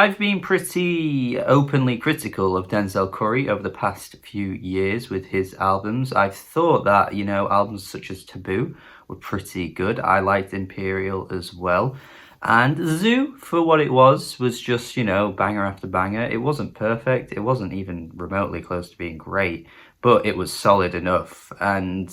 I've been pretty openly critical of Denzel Curry over the past few years with his albums. I've thought that, albums such as Taboo were pretty good. I liked Imperial as well. And Zoo, for what it was just, banger after banger. It wasn't perfect. It wasn't even remotely close to being great, but it was solid enough. And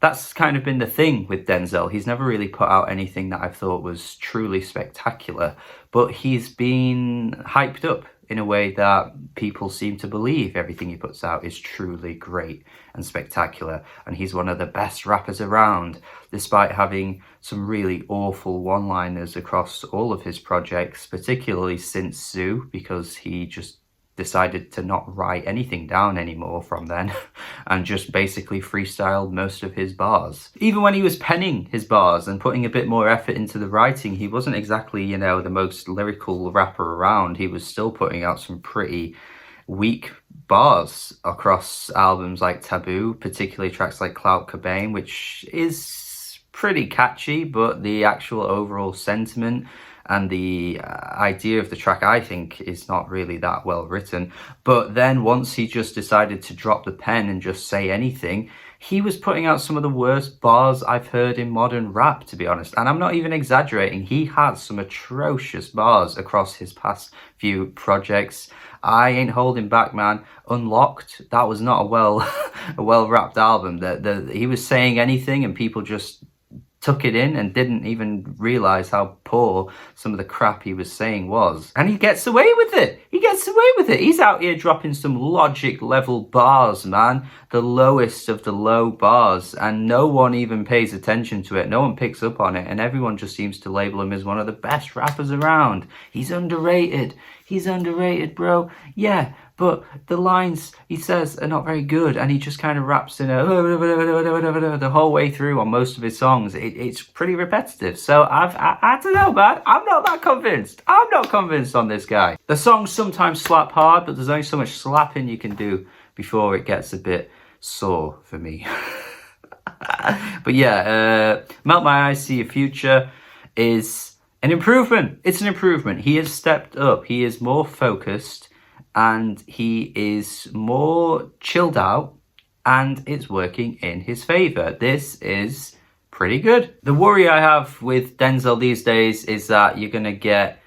that's kind of been the thing with Denzel. He's never really put out anything that I thought was truly spectacular, but he's been hyped up in a way that people seem to believe everything he puts out is truly great and spectacular. And he's one of the best rappers around, despite having some really awful one-liners across all of his projects, particularly since Zoo, because he just decided to not write anything down anymore from then and just basically freestyled most of his bars. Even when he was penning his bars and putting a bit more effort into the writing, he wasn't exactly, the most lyrical rapper around. He was still putting out some pretty weak bars across albums like Taboo, particularly tracks like Clout Cobain, which is pretty catchy, but the actual overall sentiment and the idea of the track, I think, is not really that well written. But then once he just decided to drop the pen and just say anything, he was putting out some of the worst bars I've heard in modern rap, to be honest. And I'm not even exaggerating. He had some atrocious bars across his past few projects. I ain't holding back, man. Unlocked, that was not a well-rapped album. He was saying anything and people just took it in and didn't even realize how poor some of the crap he was saying was. And he gets away with it. He's out here dropping some logic level bars, man. The lowest of the low bars. And no one even pays attention to it. No one picks up on it. And everyone just seems to label him as one of the best rappers around. He's underrated. He's underrated, bro. Yeah, but the lines he says are not very good, and he just kind of raps in the whole way through on most of his songs. It's pretty repetitive. So I don't know, man. I'm not that convinced. I'm not convinced on this guy. The songs sometimes slap hard, but there's only so much slapping you can do before it gets a bit sore for me. But yeah, Melt My Eyes, See Your Future is an improvement. It's an improvement. He has stepped up. He is more focused and he is more chilled out, and it's working in his favor. This is pretty good. The worry I have with Denzel these days is that you're going to get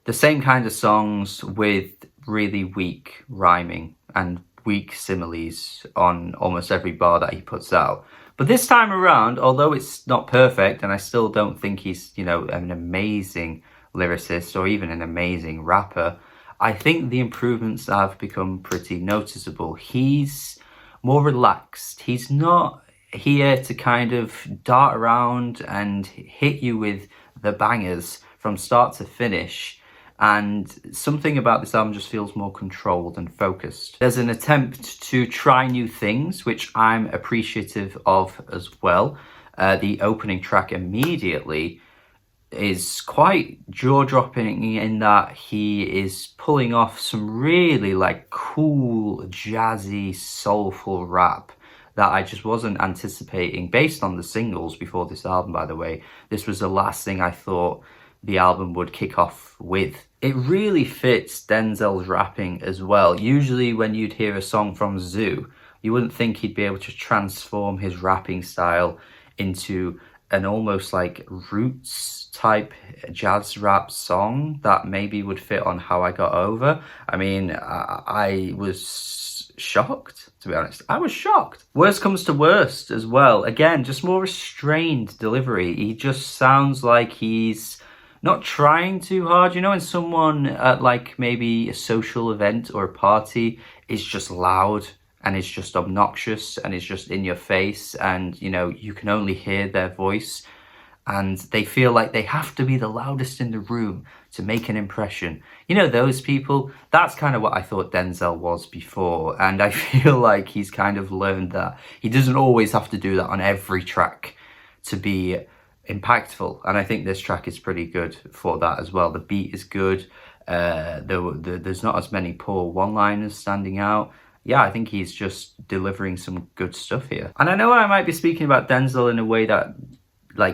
the same kind of songs with really weak rhyming and weak similes on almost every bar that he puts out. But this time around, although it's not perfect, and I still don't think he's, an amazing lyricist or even an amazing rapper, I think the improvements have become pretty noticeable. He's more relaxed. He's not here to kind of dart around and hit you with the bangers from start to finish. And something about this album just feels more controlled and focused. There's an attempt to try new things, which I'm appreciative of as well. The opening track immediately is quite jaw-dropping in that he is pulling off some really cool, jazzy, soulful rap that I just wasn't anticipating based on the singles before this album, by the way. This was the last thing I thought the album would kick off with. It really fits Denzel's rapping as well. Usually when you'd hear a song from Zoo, you wouldn't think he'd be able to transform his rapping style into an almost roots type jazz rap song that maybe would fit on How I Got Over. I mean, I was shocked, to be honest. I was shocked. Worst comes to worst as well. Again, just more restrained delivery. He just sounds like he's not trying too hard. When someone at maybe a social event or a party is just loud and it's just obnoxious and it's just in your face, and you can only hear their voice and they feel like they have to be the loudest in the room to make an impression. Those people, that's kind of what I thought Denzel was before, and I feel like he's kind of learned that he doesn't always have to do that on every track to be impactful. And I think this track is pretty good for that as well. The beat is good. There's not as many poor one-liners standing out. Yeah, I think he's just delivering some good stuff here. And I know I might be speaking about Denzel in a way that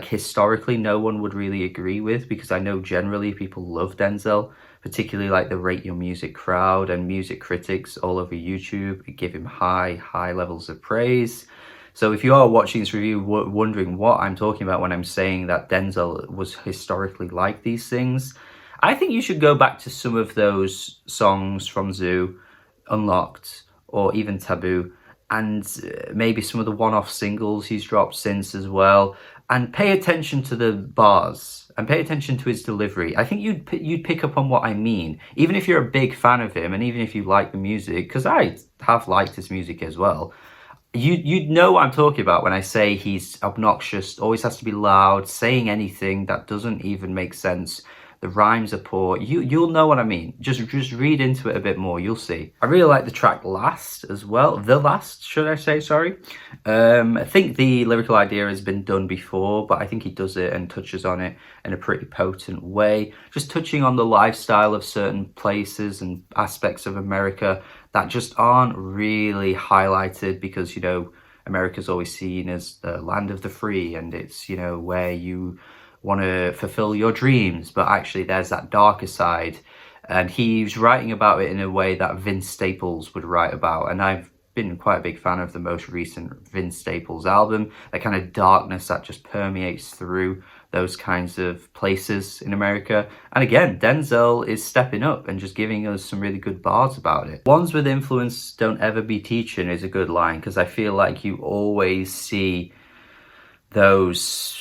historically no one would really agree with, because I know generally people love Denzel particularly like the Rate Your Music crowd and music critics all over YouTube give him high levels of praise. So if you are watching this review wondering what I'm talking about when I'm saying that Denzel was historically like these things, I think you should go back to some of those songs from Zoo, Unlocked, or even Taboo, and maybe some of the one-off singles he's dropped since as well, and pay attention to the bars and pay attention to his delivery. I think you'd pick up on what I mean, even if you're a big fan of him and even if you like the music, because I have liked his music as well. You'd know what I'm talking about when I say he's obnoxious, always has to be loud, saying anything that doesn't even make sense. The rhymes are poor. You'll know what I mean. Just read into it a bit more. You'll see. I really like the track Last as well. The Last, should I say? Sorry. I think the lyrical idea has been done before, but I think he does it and touches on it in a pretty potent way. Just touching on the lifestyle of certain places and aspects of America that just aren't really highlighted because, you know, America's always seen as the land of the free and it's, you know, where you want to fulfill your dreams, but actually there's that darker side, and he's writing about it in a way that Vince Staples would write about, and I've been quite a big fan of the most recent Vince Staples album, that kind of darkness that just permeates through those kinds of places in America. And again, Denzel is stepping up and just giving us some really good bars about it. Ones with influence don't ever be teaching is a good line, because I feel like you always see those,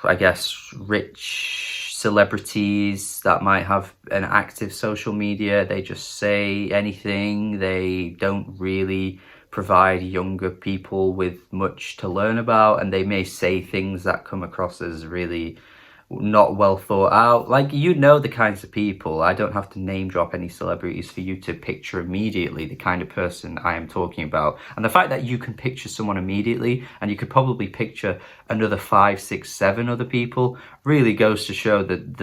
I guess, rich celebrities that might have an active social media. They just say anything. They don't really provide younger people with much to learn about, and they may say things that come across as really not well thought out. Like, you know the kinds of people. I don't have to name drop any celebrities for you to picture immediately the kind of person I am talking about. And the fact that you can picture someone immediately, and you could probably picture another 5, 6, 7 other people, really goes to show that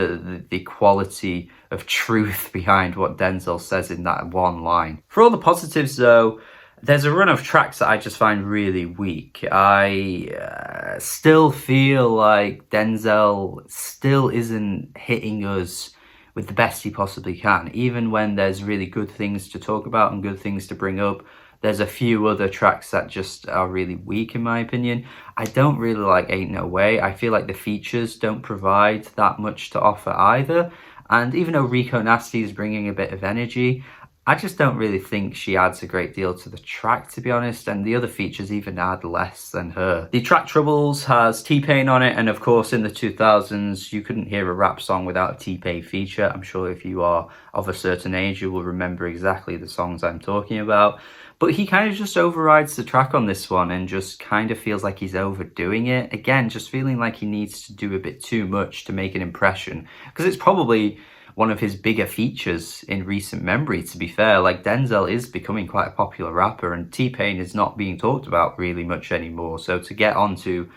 the quality of truth behind what Denzel says in that one line. For all the positives though, there's a run of tracks that I just find really weak. I still feel like Denzel still isn't hitting us with the best he possibly can. Even when there's really good things to talk about and good things to bring up, there's a few other tracks that just are really weak in my opinion. I don't really like Ain't No Way. I feel like the features don't provide that much to offer either. And even though Rico Nasty is bringing a bit of energy, I just don't really think she adds a great deal to the track, to be honest, and the other features even add less than her. The track Troubles has T-Pain on it, and of course in the 2000s you couldn't hear a rap song without a T-Pain feature. I'm sure if you are of a certain age you will remember exactly the songs I'm talking about. But he kind of just overrides the track on this one and just kind of feels like he's overdoing it. Again, just feeling like he needs to do a bit too much to make an impression, because it's probably one of his bigger features in recent memory, to be fair. Like, Denzel is becoming quite a popular rapper and T-Pain is not being talked about really much anymore. So to get onto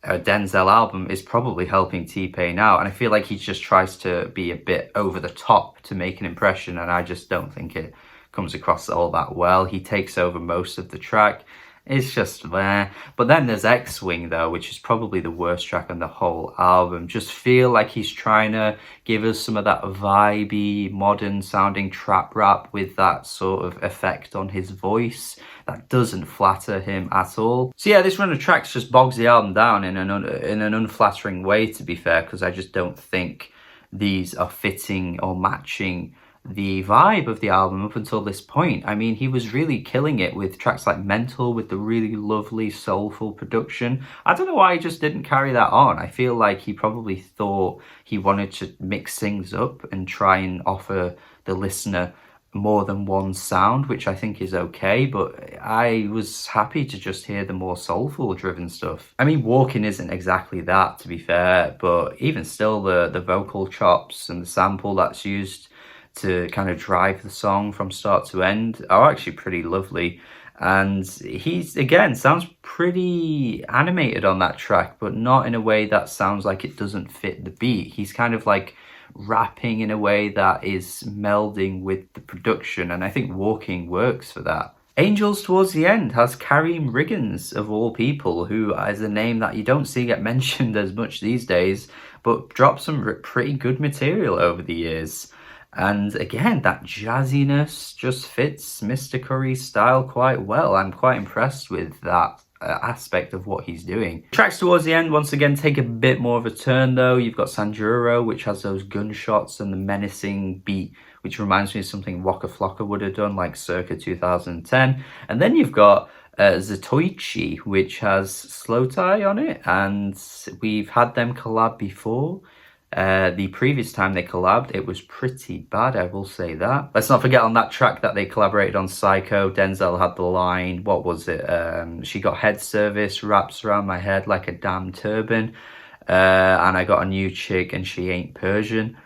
a Denzel album is probably helping T-Pain out. And I feel like he just tries to be a bit over the top to make an impression, and I just don't think it comes across all that well. He takes over most of the track. It's just there. But then there's X-Wing though, which is probably the worst track on the whole album. Just feel like he's trying to give us some of that vibey, modern sounding trap rap with that sort of effect on his voice that doesn't flatter him at all. So yeah, this run of tracks just bogs the album down in an unflattering way, to be fair, because I just don't think these are fitting or matching the vibe of the album up until this point. I mean, he was really killing it with tracks like Mental, with the really lovely soulful production. I don't know why he just didn't carry that on. I feel like he probably thought he wanted to mix things up and try and offer the listener more than one sound, which I think is okay, but I was happy to just hear the more soulful driven stuff. I mean, Walking isn't exactly that, to be fair, but even still, the vocal chops and the sample that's used to kind of drive the song from start to end are actually pretty lovely. And he's, again, sounds pretty animated on that track, but not in a way that sounds like it doesn't fit the beat. He's kind of like rapping in a way that is melding with the production, and I think Walking works for that. Angelz towards the end has Kareem Riggins, of all people, who is a name that you don't see get mentioned as much these days, but dropped some pretty good material over the years. And again, that jazziness just fits Mr. Curry's style quite well. I'm quite impressed with that aspect of what he's doing. Tracks towards the end, once again, take a bit more of a turn though. You've got Sanjuro, which has those gunshots and the menacing beat, which reminds me of something Waka Flocka would have done, like circa 2010. And then you've got Zatoichi, which has Slow Tie on it, and we've had them collab before. The previous time they collabed, it was pretty bad, I will say that. Let's not forget on that track that they collaborated on, Psycho, Denzel had the line, what was it? She got head service, wraps around my head like a damn turban, and I got a new chick and she ain't Persian.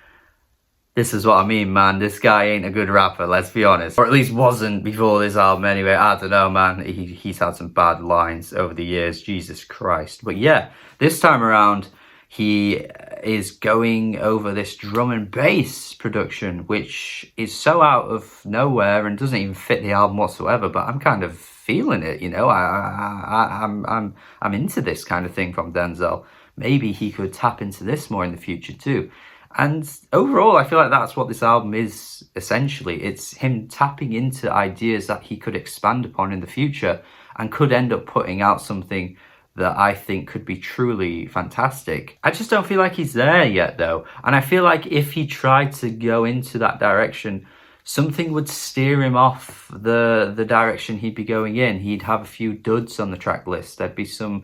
This is what I mean, man. This guy ain't a good rapper, let's be honest. Or at least wasn't before this album anyway. I don't know, man. He's had some bad lines over the years, Jesus Christ. But yeah, this time around, he is going over this drum and bass production, which is so out of nowhere and doesn't even fit the album whatsoever. But I'm kind of feeling it, you know. I'm into this kind of thing from Denzel. Maybe he could tap into this more in the future too. And overall, I feel like that's what this album is essentially. It's him tapping into ideas that he could expand upon in the future and could end up putting out something that I think could be truly fantastic. I just don't feel like he's there yet though. And I feel like if he tried to go into that direction, something would steer him off the direction he'd be going in. He'd have a few duds on the track list. There'd be some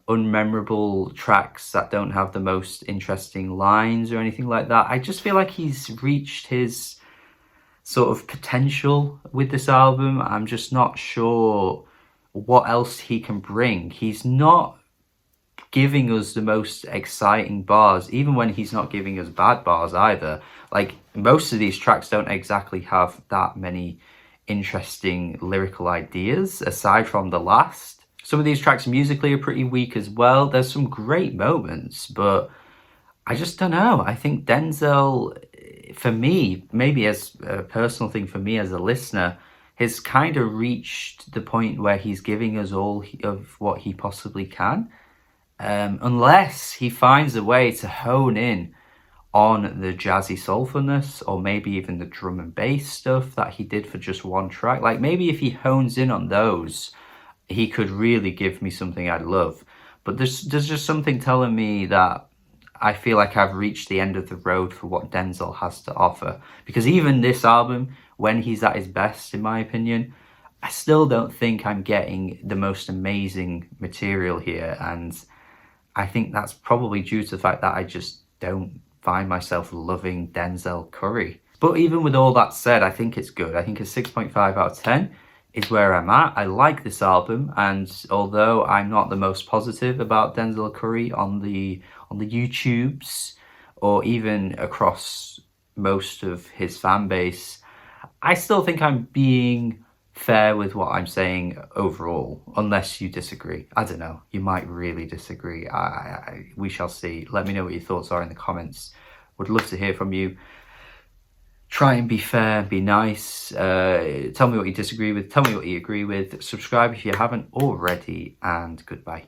unmemorable tracks that don't have the most interesting lines or anything like that. I just feel like he's reached his sort of potential with this album. I'm just not sure what else he can bring. He's not giving us the most exciting bars, even when he's not giving us bad bars either. Like, most of these tracks don't exactly have that many interesting lyrical ideas, aside from the last. Some of these tracks musically are pretty weak as well. There's some great moments, but I just don't know. I think Denzel, for me, maybe as a personal thing for me as a listener, has kind of reached the point where he's giving us all of what he possibly can. Unless he finds a way to hone in on the jazzy soulfulness, or maybe even the drum and bass stuff that he did for just one track. Like, maybe if he hones in on those, he could really give me something I'd love. But there's just something telling me that I feel like I've reached the end of the road for what Denzel has to offer. Because even this album, when he's at his best, in my opinion, I still don't think I'm getting the most amazing material here. And I think that's probably due to the fact that I just don't find myself loving Denzel Curry. But even with all that said, I think it's good. I think a 6.5 out of 10 is where I'm at. I like this album, and although I'm not the most positive about Denzel Curry on the YouTubes or even across most of his fan base, I still think I'm being fair with what I'm saying overall, unless you disagree. I don't know, you might really disagree. We shall see. Let me know what your thoughts are in the comments. Would love to hear from you. Try and be fair, be nice. Tell me what you disagree with, tell me what you agree with. Subscribe if you haven't already, and goodbye.